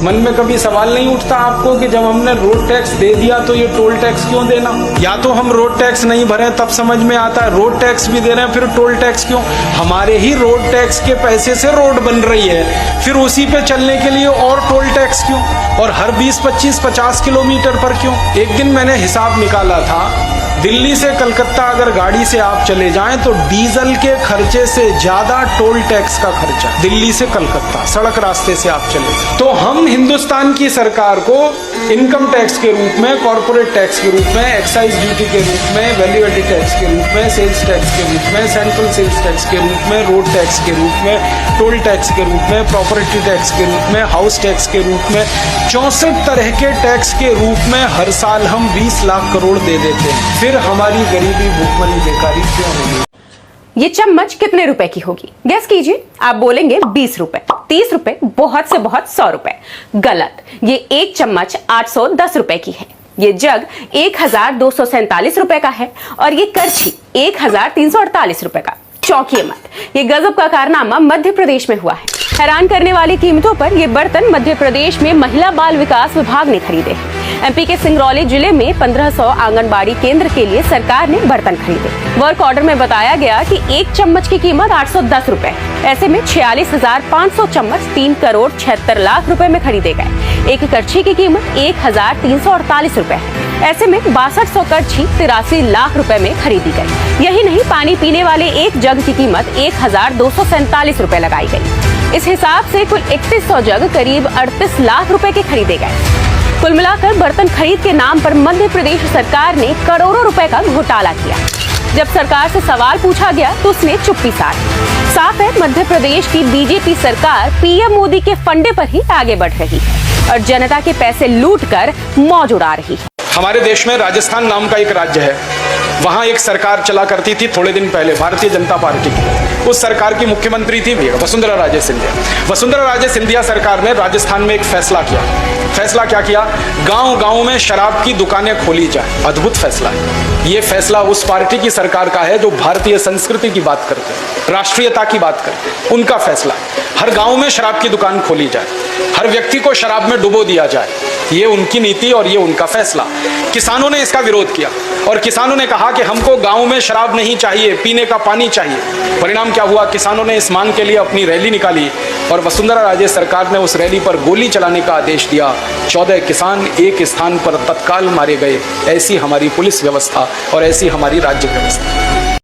मन में कभी सवाल नहीं उठता आपको कि जब हमने रोड टैक्स दे दिया तो ये टोल टैक्स क्यों देना? या तो हम रोड टैक्स नहीं भरे तब समझ में आता है, रोड टैक्स भी दे रहे हैं फिर टोल टैक्स क्यों? हमारे ही रोड टैक्स के पैसे से रोड बन रही है, फिर उसी पे चलने के लिए और टोल टैक्स क्यों? और हर 20, 25, 50 किलोमीटर पर क्यों? एक दिन मैंने हिसाब निकाला था, दिल्ली से कलकत्ता अगर गाड़ी से आप चले जाएं तो डीजल के खर्चे से ज्यादा टोल टैक्स का खर्चा दिल्ली से कलकत्ता सड़क रास्ते से आप चले। तो हम हिंदुस्तान की सरकार को इनकम टैक्स के रूप में, कॉर्पोरेट टैक्स के रूप में, एक्साइज ड्यूटी के रूप में, वैल्यू एडेड टैक्स के रूप में, सेल्स टैक्स के रूप में, सेंट्रल सेल्स टैक्स के रूप में, रोड टैक्स के रूप में, टोल टैक्स के रूप में, प्रॉपर्टी टैक्स के रूप में, हाउस टैक्स के रूप में, 64 तरह के टैक्स के रूप में हर साल हम 20 लाख करोड़ दे देते हैं। फिर हमारी गरीबी, भूखमरी, बेकारी क्यों होगी? ये चम्मच कितने रुपए की होगी? गैस कीजिए। आप बोलेंगे 20 रुपए, 30 रुपए, बहुत से बहुत 100 रुपए। गलत। ये एक चम्मच 810 रुपए की है। ये जग 1247 रुपए का है और ये करछी 1348 रुपए का। चौंकिए मत, ये गजब का कारनामा मध्य प्रदेश में हुआ है। हैरान करने वाली कीमतों पर ये बर्तन मध्य प्रदेश में महिला बाल विकास विभाग ने खरीदे हैं। एमपी के सिंगरौली जिले में 1500 आंगनबाड़ी केंद्र के लिए सरकार ने बर्तन खरीदे। वर्क ऑर्डर में बताया गया कि एक चम्मच की कीमत 810 रुपए। ऐसे में 46,500 चम्मच 3 करोड़ 76 लाख रुपए में खरीदे गए। एक करछी की कीमत 1348 रुपए है। ऐसे में 6200 करछी 83 लाख रुपए में खरीदी गई। यही नहीं, पानी पीने वाले एक जग की कीमत 1247 रुपए लगाई गई। इस हिसाब से कुल 3100 जग करीब 38 लाख रुपए के खरीदे गए। कुल मिलाकर बर्तन खरीद के नाम पर मध्य प्रदेश सरकार ने करोड़ों रुपए का घोटाला किया। जब सरकार से सवाल पूछा गया तो उसने चुप्पी साधी। साफ है, मध्य प्रदेश की बीजेपी सरकार पीएम मोदी के फंडे पर ही आगे बढ़ रही है और जनता के पैसे लूटकर मौज उड़ा रही है। हमारे देश में राजस्थान नाम का एक राज्य है, वहां एक सरकार चला करती थी थोड़े दिन पहले, भारतीय जनता पार्टी की। उस सरकार की मुख्यमंत्री थी वसुंधरा राजे सिंधिया। वसुंधरा राजे सिंधिया सरकार ने राजस्थान में एक फैसला किया। फैसला क्या किया? गांव-गांव में शराब की दुकानें खोली जाए। अद्भुत फैसला है। ये फैसला उस पार्टी की सरकार का है जो भारतीय संस्कृति की बात करते हैं, राष्ट्रीयता की बात करते हैं। उनका फैसला हर गांव में शराब की दुकान खोली जाए, हर व्यक्ति को शराब में डुबो दिया जाए। ये उनकी नीति और ये उनका फैसला। किसानों ने इसका विरोध किया और किसानों ने कहा कि हमको गांव में शराब नहीं चाहिए, पीने का पानी चाहिए। परिणाम क्या हुआ? किसानों ने इस मांग के लिए अपनी रैली निकाली और वसुंधरा राजे सरकार ने उस रैली पर गोली चलाने का आदेश दिया। 14 किसान एक स्थान पर तत्काल मारे गए। ऐसी हमारी पुलिस व्यवस्था और ऐसी हमारी राज्य व्यवस्था।